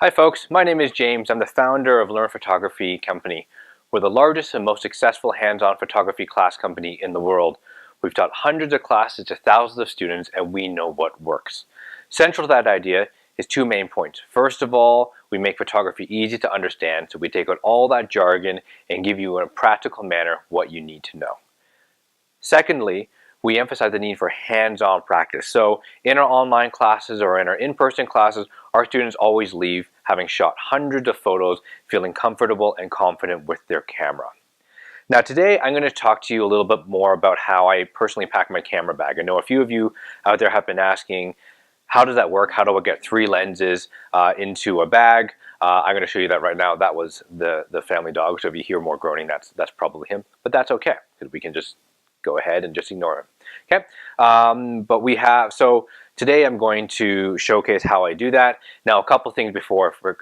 Hi folks, my name is James. I'm the founder of Learn Photography Company. We're the largest and most successful hands-on photography class company in the world. We've taught hundreds of classes to thousands of students, and we know what works. Central to that idea is two main points. First of all, we make photography easy to understand, so we take out all that jargon and give you in a practical manner what you need to know. Secondly, we emphasize the need for hands-on practice. So in our online classes or in our in-person classes, our students always leave having shot hundreds of photos, feeling comfortable and confident with their camera. Now today I'm going to talk to you a little bit more about how I personally pack my camera bag. I know a few of you out there have been asking, how does that work? How do I get 3 lenses into a bag? I'm going to show you that right now. That was the family dog, so if you hear more groaning, that's probably him. But that's okay, because we can just go ahead and just ignore him. Okay, so today I'm going to showcase how I do that. Now a couple things before I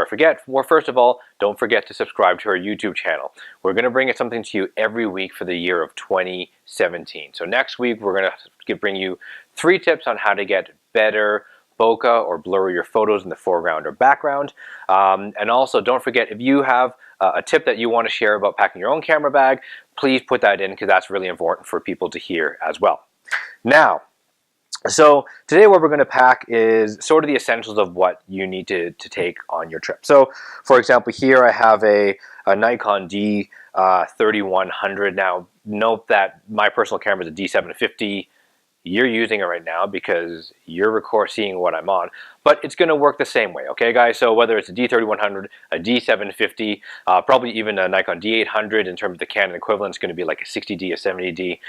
forget. Well, first of all, don't forget to subscribe to our YouTube channel. We're going to bring something to you every week for the year of 2017. So next week we're going to bring you 3 tips on how to get better bokeh or blurrier photos in the foreground or background. And also don't forget, if you have a tip that you want to share about packing your own camera bag, please put that in, because that's really important for people to hear as well. Now, so today what we're going to pack is sort of the essentials of what you need to take on your trip. So for example, here I have a Nikon D3100. Now note that my personal camera is a D750. You're using it right now because you're seeing what I'm on, but it's going to work the same way, okay guys? So whether it's a D3100, a D750, probably even a Nikon D800 in terms of the Canon equivalent, it's going to be like a 60D, a 70D,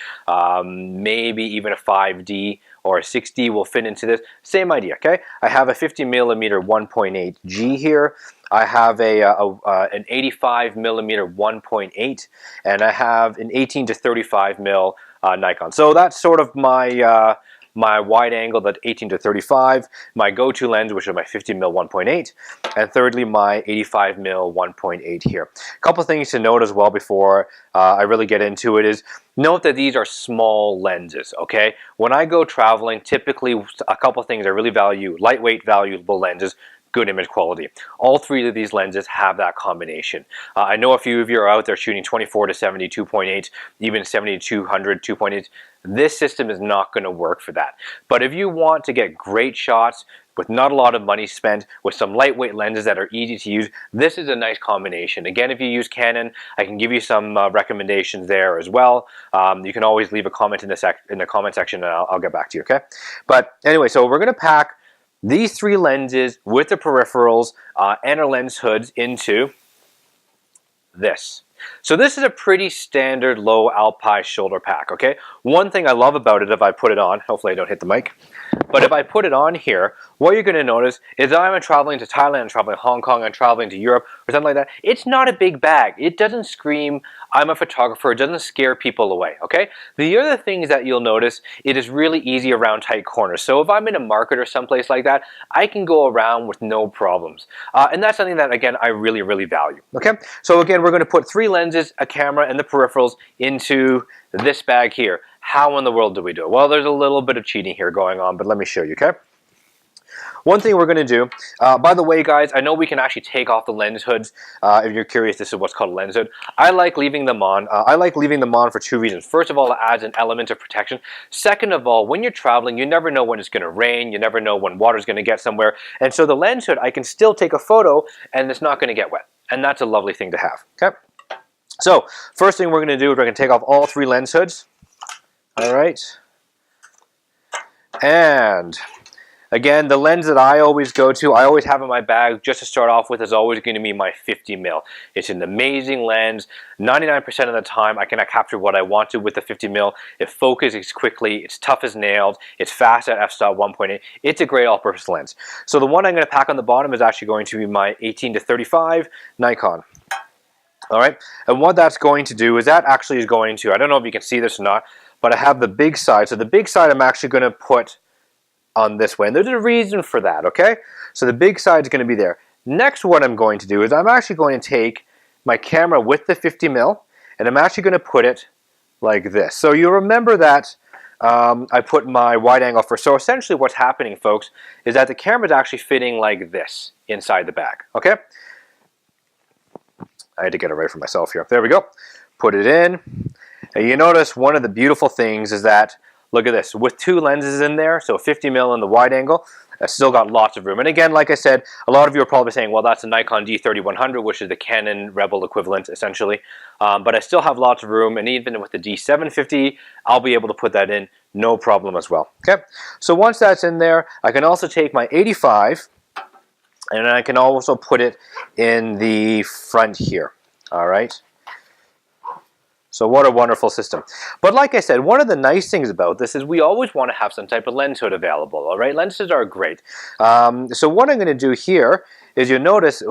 maybe even a 5D or a 6D will fit into this. Same idea, okay? I have a 50mm 1.8 G here. I have an 85mm 1.8, and I have an 18 to 35 mil Nikon. So that's sort of my my wide angle, that 18 to 35, my go-to lens, which is my 50mm 1.8, and thirdly my 85mm 1.8 here. A couple things to note as well before I really get into it is, note that these are small lenses, okay? When I go traveling, typically a couple things I really value: lightweight, valuable lenses, good image quality. All 3 of these lenses have that combination. I know a few of you are out there shooting 24 to 70 2.8, even 70 to 200 2.8. This system is not going to work for that. But if you want to get great shots with not a lot of money spent, with some lightweight lenses that are easy to use, this is a nice combination. Again, if you use Canon, I can give you some recommendations there as well. You can always leave a comment in the comment section, and I'll get back to you, okay? But anyway, so we're going to pack these 3 lenses with the peripherals and our lens hoods into this. So this is a pretty standard low alpine shoulder pack, okay? One thing I love about it, if I put it on, hopefully I don't hit the mic, but if I put it on here, what you're going to notice is that I'm traveling to Thailand, I'm traveling to Hong Kong, I'm traveling to Europe, or something like that. It's not a big bag. It doesn't scream, I'm a photographer. It doesn't scare people away, okay? The other things that you'll notice, it is really easy around tight corners. So if I'm in a market or someplace like that, I can go around with no problems. And that's something that, again, I really, really value, okay? So again, we're going to put 3 lenses, a camera, and the peripherals into this bag here. How in the world do we do it? Well, there's a little bit of cheating here going on, but let me show you, okay? One thing we're going to do, by the way guys, I know we can actually take off the lens hoods. If you're curious, this is what's called a lens hood. I like leaving them on. I like leaving them on for 2 reasons. First of all, it adds an element of protection. Second of all, when you're traveling, you never know when it's going to rain. You never know when water's going to get somewhere. And so the lens hood, I can still take a photo and it's not going to get wet. And that's a lovely thing to have, okay? So first thing we're going to do is we're going to take off all 3 lens hoods. All right. And again, the lens that I always go to, I always have in my bag just to start off with, is always going to be my 50mm. It's an amazing lens. 99% of the time I can capture what I want to with the 50mm. It focuses quickly, it's tough as nails, it's fast at f-stop 1.8. It's a great all-purpose lens. So the one I'm going to pack on the bottom is actually going to be my 18 to 35 Nikon. All right, and what that's going to do is that actually is going to, I don't know if you can see this or not, but I have the big side. So the big side I'm actually going to put on this way, and there's a reason for that, okay? So the big side is going to be there. Next, what I'm going to do is I'm actually going to take my camera with the 50mm, and I'm actually going to put it like this. So you remember that I put my wide angle first. So essentially what's happening, folks, is that the camera is actually fitting like this inside the bag, okay? I had to get it right for myself here. There we go. Put it in. And you notice one of the beautiful things is that, look at this, with two lenses in there, so 50 mil in the wide angle, I still got lots of room. And again, like I said, a lot of you are probably saying, well, that's a Nikon D3100, which is the Canon Rebel equivalent, essentially. But I still have lots of room, and even with the D750, I'll be able to put that in, no problem as well. Okay, so once that's in there, I can also take my 85, and I can also put it in the front here. All right. So what a wonderful system. But like I said, one of the nice things about this is we always want to have some type of lens hood available, all right? Lenses are great. So what I'm going to do here is you'll notice,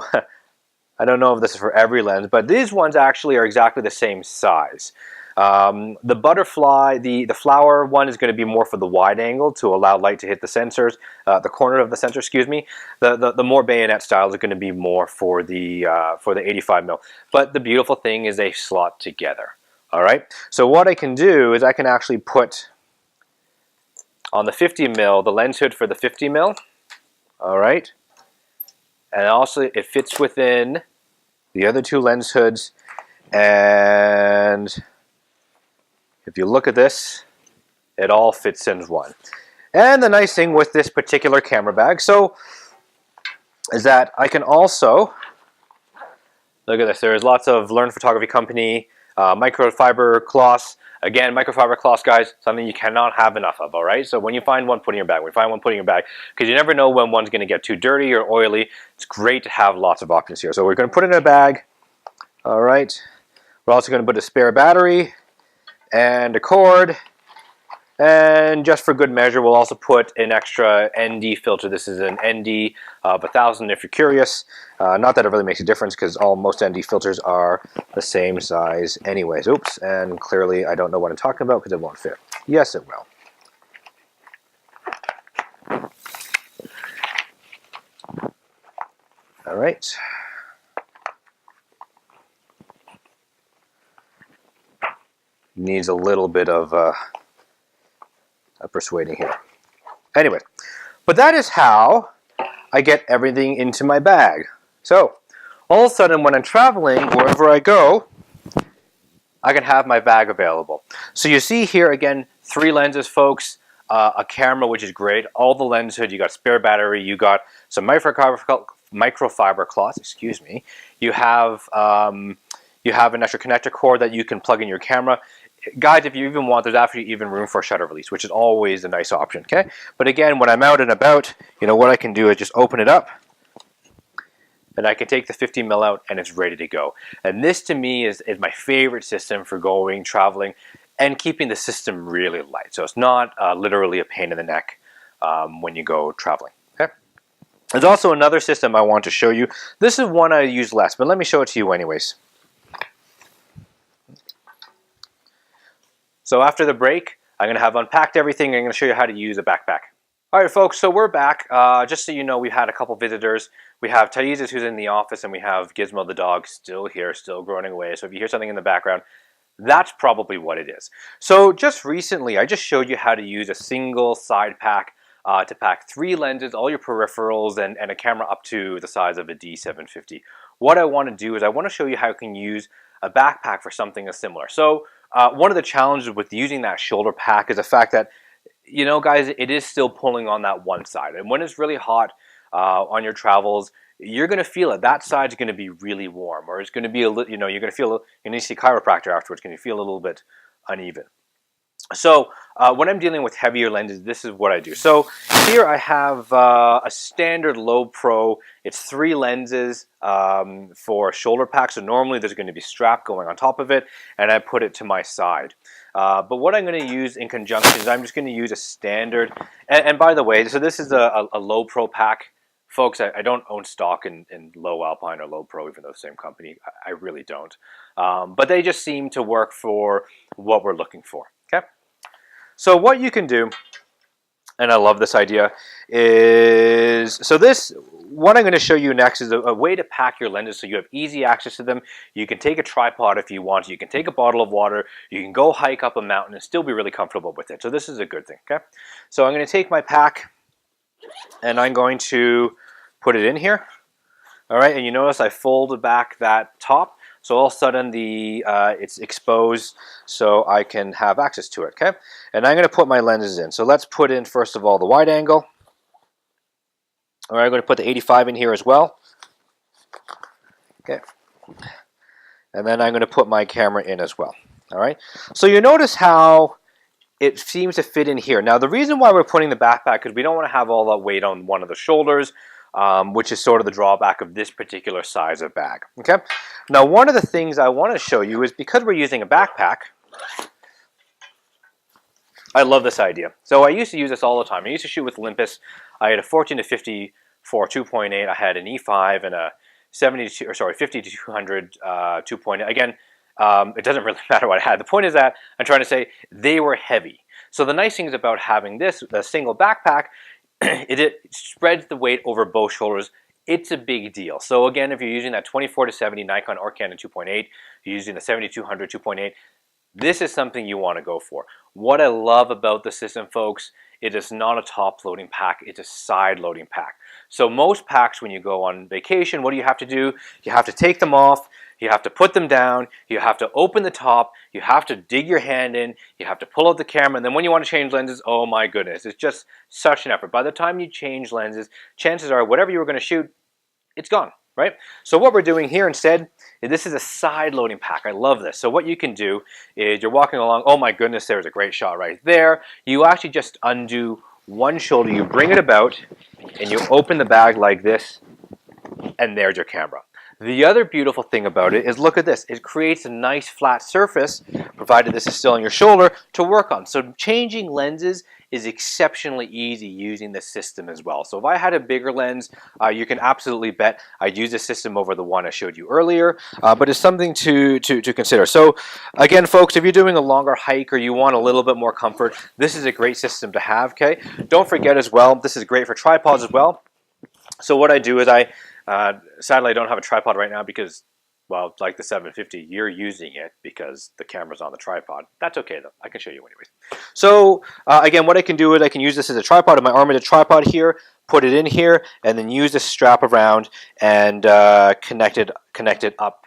I don't know if this is for every lens, but these ones actually are exactly the same size. The butterfly, the flower one is going to be more for the wide angle to allow light to hit the sensors, the corner of the sensor, excuse me. The more bayonet style is going to be more for the 85 mil. But the beautiful thing is they slot together. All right, so what I can do is I can actually put on the 50 mil, the lens hood for the 50 mil, all right, and also it fits within the other two lens hoods, and if you look at this, it all fits in one. And the nice thing with this particular camera bag, so, is that I can also, look at this, there's lots of Learn Photography Company, Microfiber Cloths. Again, Microfiber Cloths, guys, something you cannot have enough of, all right? So when you find one, put in your bag. When you find one, put in your bag, because you never know when one's going to get too dirty or oily. It's great to have lots of options here. So we're going to put it in a bag, all right? We're also going to put a spare battery and a cord. And just for good measure, we'll also put an extra ND filter. This is an ND of 1000 if you're curious. Not that it really makes a difference because most ND filters are the same size anyways. Oops, and clearly I don't know what I'm talking about because it won't fit. Yes, it will. All right. Needs a little bit of persuading here. Anyway, but that is how I get everything into my bag. So all of a sudden when I'm traveling, wherever I go, I can have my bag available. So you see here again, 3 lenses, folks, a camera, which is great, all the lens hood, you got spare battery, you got some microfiber cloths, excuse me, you have an extra connector cord that you can plug in your camera. Guys, if you even want, there's actually even room for a shutter release, which is always a nice option, okay? But again, when I'm out and about, you know, what I can do is just open it up, and I can take the 50 mil out, and it's ready to go. And this, to me, is my favorite system for going, traveling, and keeping the system really light. So it's not literally a pain in the neck when you go traveling, okay? There's also another system I want to show you. This is one I use less, but let me show it to you anyways. So after the break, I'm going to have unpacked everything. I'm going to show you how to use a backpack. All right, folks, so we're back. Just so you know, we've had a couple visitors. We have Taisis, who's in the office, and we have Gizmo the dog still here, still groaning away. So if you hear something in the background, that's probably what it is. So just recently, I just showed you how to use a single side pack to pack 3 lenses, all your peripherals, and a camera up to the size of a D750. What I want to do is I want to show you how you can use a backpack for something similar. So one of the challenges with using that shoulder pack is the fact that, you know, guys, it is still pulling on that one side. And when it's really hot on your travels, you're going to feel it. That side's going to be really warm, or it's going to be a little, you know, you're going to feel, you need to see a chiropractor afterwards, going to feel a little bit uneven. So when I'm dealing with heavier lenses, this is what I do. So here I have a standard low pro. It's 3 lenses for shoulder pack. So normally there's going to be a strap going on top of it, and I put it to my side. But what I'm going to use in conjunction is I'm just going to use a standard. And by the way, so this is a low pro pack. Folks, I don't own stock in low Alpine or low pro, even though the same company. I really don't. But they just seem to work for what we're looking for. Okay. So what you can do, and I love this idea, is, so this, what I'm going to show you next is a way to pack your lenses so you have easy access to them. You can take a tripod if you want. You can take a bottle of water. You can go hike up a mountain and still be really comfortable with it. So this is a good thing, okay? So I'm going to take my pack and I'm going to put it in here. All right, and you notice I folded back that top. So all of a sudden it's exposed so I can have access to it, okay? And I'm going to put my lenses in. So let's put in, first of all, the wide angle. All right, I'm going to put the 85 in here as well. Okay. And then I'm going to put my camera in as well. All right. So you notice how it seems to fit in here. Now, the reason why we're putting the backpack is we don't want to have all that weight on one of the shoulders, which is sort of the drawback of this particular size of bag. Okay. Now, one of the things I want to show you is because we're using a backpack, I love this idea. So I used to use this all the time. I used to shoot with Olympus. I had a 14 to 50 for 2.8. I had an E5 and a 50 to 200 2.8. Again, it doesn't really matter what I had. The point is that I'm trying to say they were heavy. So the nice thing is about having this, the single backpack, it spreads the weight over both shoulders. It's a big deal. So again, if you're using that 24 to 70 Nikon or Canon 2.8, you're using the 7200 2.8, this is something you want to go for. What I love about the system, folks, it is not a top loading pack, it's a side loading pack. So most packs, when you go on vacation, what do you have to do? You have to take them off, you have to put them down, you have to open the top, you have to dig your hand in, you have to pull out the camera, and then when you want to change lenses, oh my goodness, it's just such an effort. By the time you change lenses, chances are whatever you were going to shoot, it's gone. Right? So what we're doing here instead, this is a side loading pack. I love this. So what you can do is you're walking along, oh my goodness, there's a great shot right there. You actually just undo one shoulder, you bring it about, and you open the bag like this, and there's your camera. The other beautiful thing about it is, look at this. It creates a nice flat surface, provided this is still on your shoulder, to work on. So changing lenses is exceptionally easy using this system as well. So if I had a bigger lens, you can absolutely bet I'd use this system over the one I showed you earlier, but it's something to consider. So again, folks, if you're doing a longer hike or you want a little bit more comfort, this is a great system to have, okay? Don't forget as well, this is great for tripods as well. So what I do is sadly I don't have a tripod right now because, well, like the 750, you're using it because the camera's on the tripod. That's okay though, I can show you anyways. So again, what I can do is I can use this as a tripod, and my arm is a tripod here, put it in here, and then use this strap around and connect it up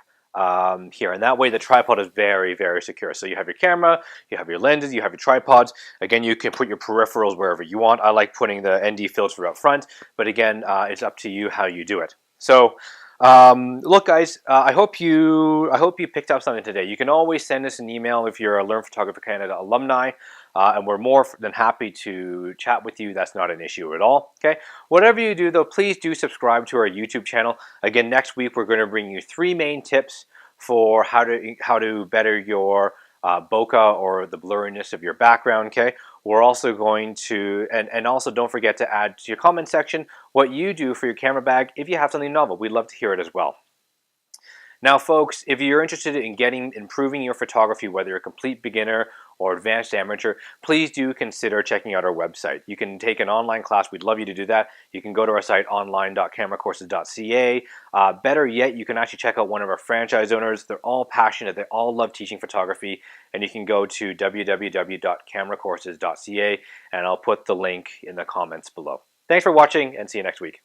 here. And that way the tripod is very, very secure. So you have your camera, you have your lenses, you have your tripods. Again, you can put your peripherals wherever you want. I like putting the ND filter up front, but again, it's up to you how you do it. So look guys, I hope you picked up something today. You can always send us an email if you're a Learn Photography Canada alumni, and we're more than happy to chat with you. That's not an issue at all. Okay, whatever you do though, please do subscribe to our YouTube channel. Again, next week we're going to bring you 3 main tips for how to better your bokeh, or the blurriness of your background. Okay, we're also going to, and also don't forget to add to your comment section what you do for your camera bag. If you have something novel, we'd love to hear it as well. Now folks, if you're interested in improving your photography, whether you're a complete beginner or advanced amateur, please do consider checking out our website. You can take an online class. We'd love you to do that. You can go to our site, online.cameracourses.ca. Better yet, you can actually check out one of our franchise owners. They're all passionate. They all love teaching photography. And you can go to www.cameracourses.ca, and I'll put the link in the comments below. Thanks for watching, and see you next week.